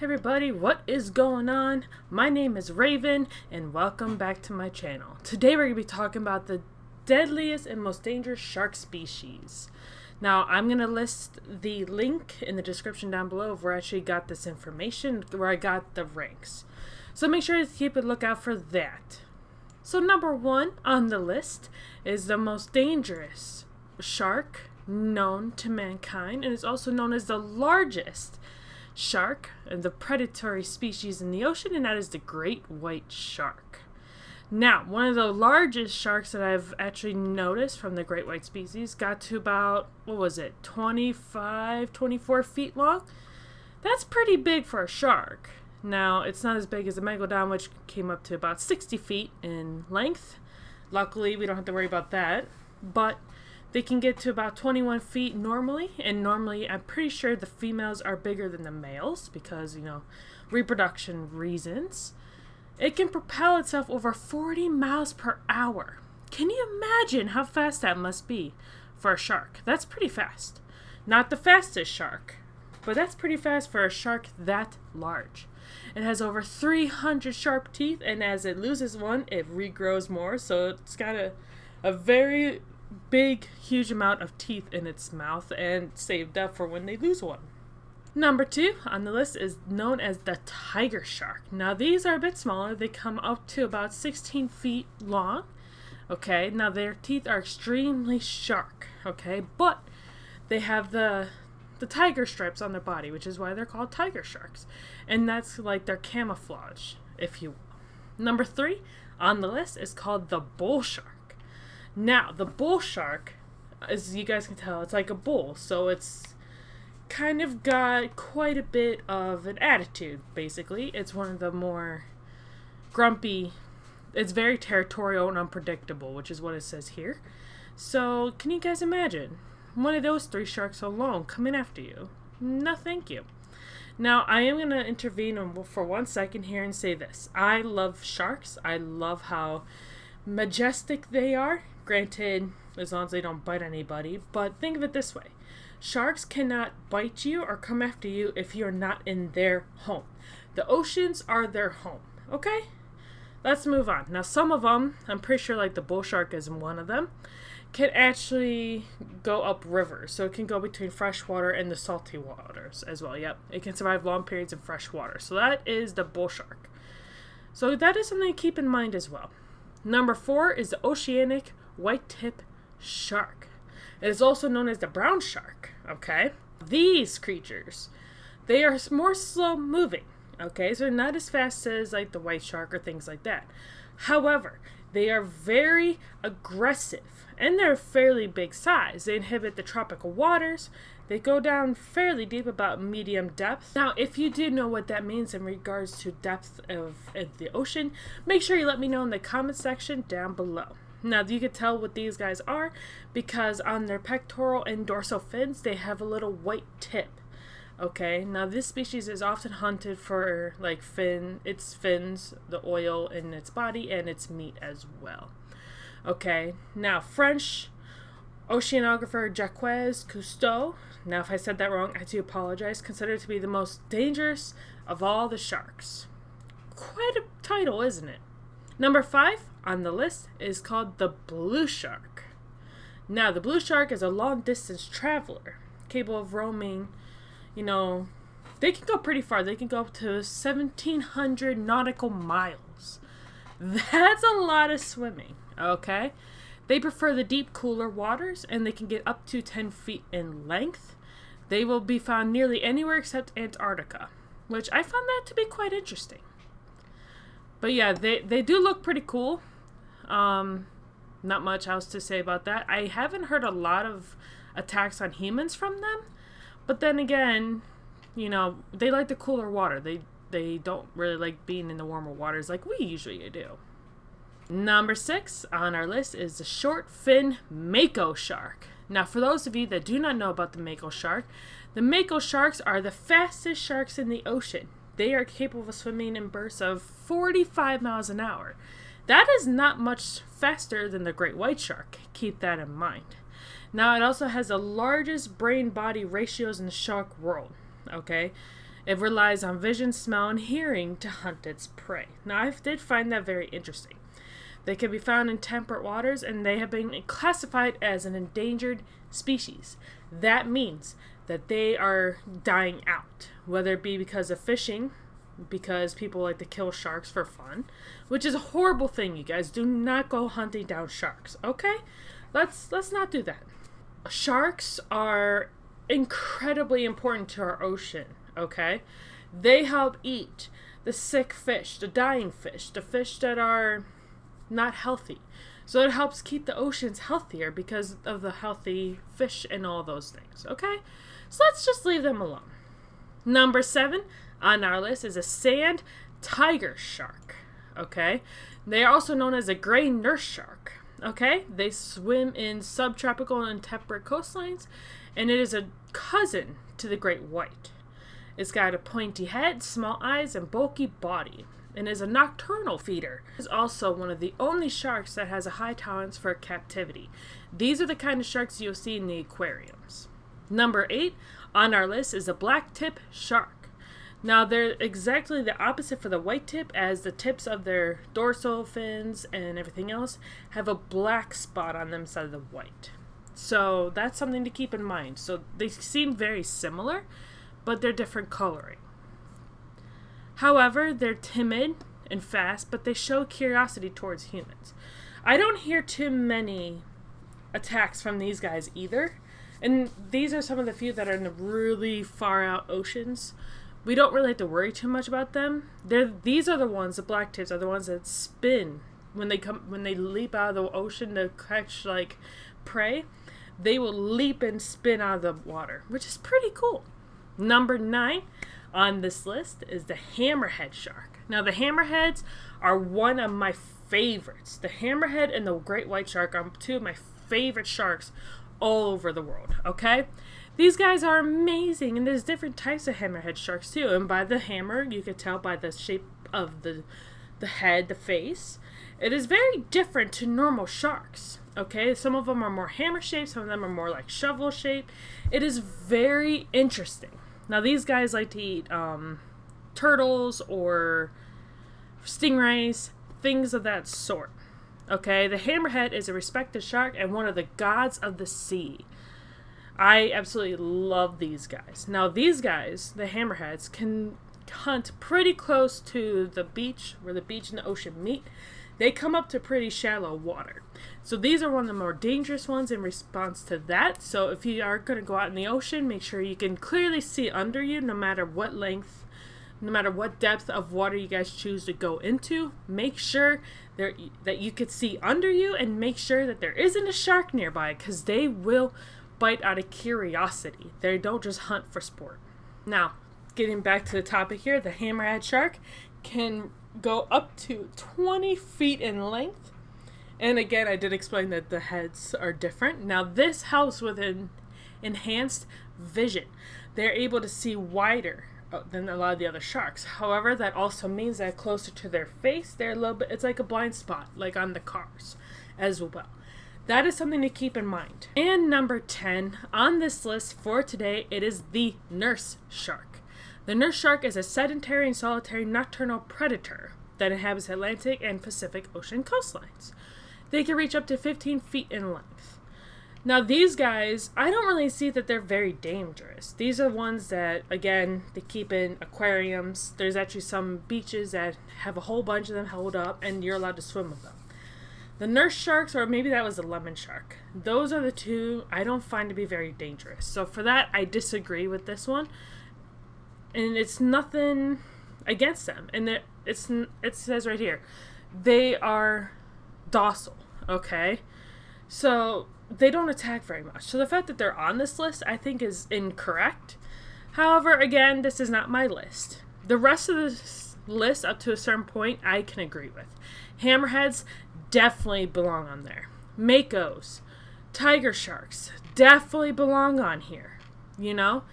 Hey everybody, what is going on? My name is Raven and welcome back to my channel. Today we're going to be talking about the deadliest and most dangerous shark species. Now I'm going to list the link in the description down below of where I actually got this information, where I got the ranks. So make sure to keep a lookout for that. So number 1 on the list is the most dangerous shark known to mankind, and it's also known as the largest shark and the predatory species in the ocean, and that is the great white shark. Now, one of the largest sharks that I've actually noticed from the great white species got to about, 24 feet long. That's pretty big for a shark. Now, it's not as big as the megalodon, which came up to about 60 feet in length. Luckily, we don't have to worry about that, but they can get to about 21 feet normally, and normally I'm pretty sure the females are bigger than the males because, reproduction reasons. It can propel itself over 40 miles per hour. Can you imagine how fast that must be for a shark? That's pretty fast. Not the fastest shark, but that's pretty fast for a shark that large. It has over 300 sharp teeth, and as it loses one, it regrows more, so it's got a very big, huge amount of teeth in its mouth and saved up for when they lose one. Number 2 on the list is known as the tiger shark. Now these are a bit smaller. They come up to about 16 feet long. Okay, now their teeth are extremely sharp. Okay, but they have the tiger stripes on their body, which is why they're called tiger sharks. And that's like their camouflage, if you will. Number 3 on the list is called the bull shark. Now, the bull shark, as you guys can tell, it's like a bull, so it's kind of got quite a bit of an attitude, basically. It's one of the more grumpy, it's very territorial and unpredictable, which is what it says here. So, can you guys imagine one of those 3 sharks alone coming after you? No, thank you. Now, I am going to intervene for 1 second here and say this. I love sharks. I love how majestic they are. Granted, as long as they don't bite anybody, but think of it this way. Sharks cannot bite you or come after you if you're not in their home. The oceans are their home, okay? Let's move on. Now, some of them, I'm pretty sure like the bull shark is one of them, can actually go up rivers. So it can go between fresh water and the salty waters as well. Yep, it can survive long periods in fresh water. So that is the bull shark. So that is something to keep in mind as well. Number 4 is the oceanic white-tip shark. It is also known as the brown shark, okay? These creatures, they are more slow-moving, okay? So they're not as fast as like the white shark or things like that. However, they are very aggressive, and they're fairly big size. They inhabit the tropical waters. They go down fairly deep, about medium depth. Now, if you do know what that means in regards to depth of the ocean, make sure you let me know in the comment section down below. Now, you can tell what these guys are because on their pectoral and dorsal fins, they have a little white tip. Okay, now this species is often hunted for like its fins, the oil in its body, and its meat as well. Okay, now French oceanographer Jacques Cousteau, now if I said that wrong, I do apologize, considered to be the most dangerous of all the sharks. Quite a title, isn't it? Number 5 on the list is called the blue shark. Now, the blue shark is a long-distance traveler, capable of roaming, they can go pretty far. They can go up to 1,700 nautical miles. That's a lot of swimming, okay? They prefer the deep, cooler waters, and they can get up to 10 feet in length. They will be found nearly anywhere except Antarctica, which I found that to be quite interesting. But yeah, they do look pretty cool. Not much else to say about that. I haven't heard a lot of attacks on humans from them. But then again, they like the cooler water. They don't really like being in the warmer waters like we usually do. Number 6 on our list is the short fin mako shark. Now, for those of you that do not know about the mako shark, the mako sharks are the fastest sharks in the ocean. They are capable of swimming in bursts of 45 miles an hour. That is not much faster than the great white shark. Keep that in mind. Now, it also has the largest brain-body ratios in the shark world. Okay, It relies on vision, smell, and hearing to hunt its prey. Now, I did find that very interesting. They can be found in temperate waters, and they have been classified as an endangered species. That means that they are dying out, whether it be because of fishing, because people like to kill sharks for fun, which is a horrible thing, you guys. Do not go hunting down sharks, okay? Let's not do that. Sharks are incredibly important to our ocean, okay? They help eat the sick fish, the dying fish, the fish that are not healthy. So it helps keep the oceans healthier because of the healthy fish and all those things, okay? So let's just leave them alone. Number 7 on our list is a sand tiger shark, okay? They are also known as a gray nurse shark, okay? They swim in subtropical and temperate coastlines, and it is a cousin to the great white. It's got a pointy head, small eyes, and bulky body, and is a nocturnal feeder. It's also one of the only sharks that has a high tolerance for captivity. These are the kind of sharks you'll see in the aquariums. Number 8 on our list is a black tip shark. Now, they're exactly the opposite for the white tip, as the tips of their dorsal fins and everything else have a black spot on them instead of the white. So that's something to keep in mind. So they seem very similar, but they're different coloring. However, they're timid and fast, but they show curiosity towards humans. I don't hear too many attacks from these guys either. And these are some of the few that are in the really far out oceans. We don't really have to worry too much about them. These are the ones, the black tips are the ones that spin when they leap out of the ocean to catch like prey. They will leap and spin out of the water, which is pretty cool. Number 9 on this list is the hammerhead shark. Now, the hammerheads are one of my favorites. The hammerhead and the great white shark are two of my favorite sharks all over the world, okay? These guys are amazing, and there's different types of hammerhead sharks too. And by the hammer, you can tell by the shape of the head, the face. It is very different to normal sharks, okay? Some of them are more hammer-shaped, some of them are more like shovel-shaped. It is very interesting. Now, these guys like to eat turtles or stingrays, things of that sort. Okay, the hammerhead is a respected shark and one of the gods of the sea. I absolutely love these guys. Now, these guys, the hammerheads, can hunt pretty close to the beach, where the beach and the ocean meet. They come up to pretty shallow water. So these are one of the more dangerous ones in response to that. So if you are going to go out in the ocean, make sure you can clearly see under you, no matter what length, no matter what depth of water you guys choose to go into. Make sure that you can see under you, and make sure that there isn't a shark nearby, because they will bite out of curiosity. They don't just hunt for sport. Now, getting back to the topic here, the hammerhead shark can go up to 20 feet in length. And again, I did explain that the heads are different. Now, this helps with an enhanced vision. They're able to see wider than a lot of the other sharks. However, that also means that closer to their face, they're a little bit, it's like a blind spot, like on the cars as well. That is something to keep in mind. And number 10 on this list for today, it is the nurse shark. The nurse shark is a sedentary and solitary nocturnal predator that inhabits Atlantic and Pacific Ocean coastlines. They can reach up to 15 feet in length. Now, these guys, I don't really see that they're very dangerous. These are ones that, again, they keep in aquariums. There's actually some beaches that have a whole bunch of them held up, and you're allowed to swim with them. The nurse sharks, or maybe that was the lemon shark, those are the two I don't find to be very dangerous. So for that, I disagree with this one. And it's nothing against them. And it says right here, they are docile, okay? So they don't attack very much. So the fact that they're on this list, I think, is incorrect. However, again, this is not my list. The rest of this list, up to a certain point, I can agree with. Hammerheads definitely belong on there. Makos, tiger sharks definitely belong on here. You know?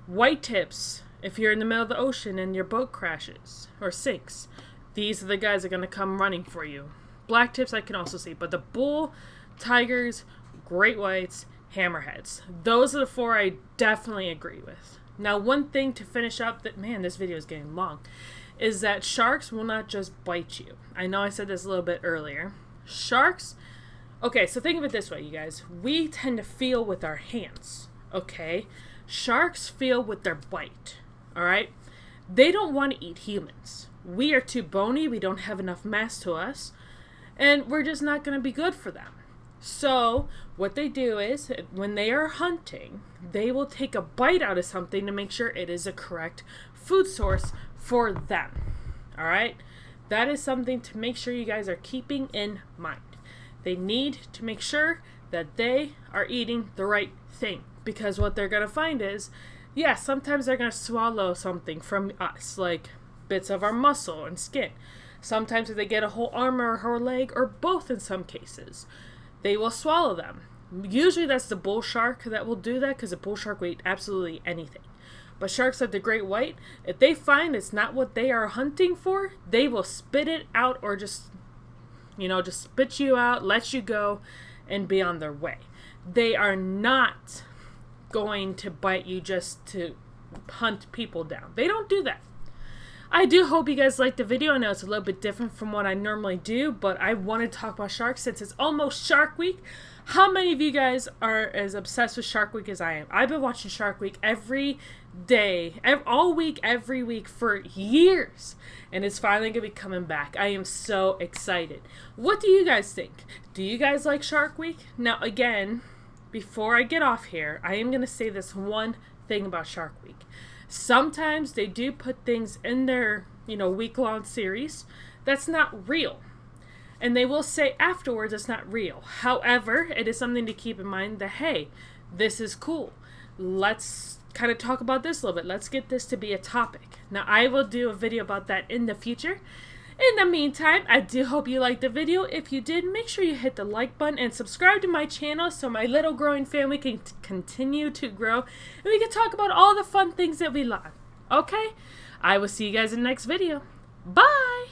White tips, if you're in the middle of the ocean and your boat crashes or sinks, these are the guys that are going to come running for you. Black tips I can also see, but the bull, tigers, great whites, hammerheads, those are the four I definitely agree with. Now, one thing to finish up that, man, this video is getting long, is that sharks will not just bite you. I know I said this a little bit earlier. Sharks, okay, so think of it this way, you guys. We tend to feel with our hands, okay? Sharks feel with their bite, all right? They don't want to eat humans. We are too bony, we don't have enough mass to us, and we're just not going to be good for them. So what they do is, when they are hunting, they will take a bite out of something to make sure it is a correct food source for them. All right? That is something to make sure you guys are keeping in mind. They need to make sure that they are eating the right thing, because what they're going to find is, yes, sometimes they're going to swallow something from us, like bits of our muscle and skin. Sometimes if they get a whole arm or a whole leg, or both in some cases, they will swallow them. Usually that's the bull shark that will do that, because a bull shark will eat absolutely anything. But sharks like the great white, if they find it's not what they are hunting for, they will spit it out, or just spit you out, let you go, and be on their way. They are not going to bite you just to hunt people down. They don't do that. I do hope you guys liked the video. I know it's a little bit different from what I normally do, but I want to talk about sharks since it's almost Shark Week. How many of you guys are as obsessed with Shark Week as I am? I've been watching Shark Week every day, all week, every week for years, and it's finally going to be coming back. I am so excited. What do you guys think? Do you guys like Shark Week? Now, again, before I get off here, I am going to say this one thing about Shark Week. Sometimes they do put things in their, week-long series that's not real. And they will say afterwards it's not real. However, it is something to keep in mind that, hey, this is cool. Let's kind of talk about this a little bit. Let's get this to be a topic. Now, I will do a video about that in the future. In the meantime, I do hope you liked the video. If you did, make sure you hit the like button and subscribe to my channel so my little growing family can continue to grow and we can talk about all the fun things that we love. Okay? I will see you guys in the next video. Bye!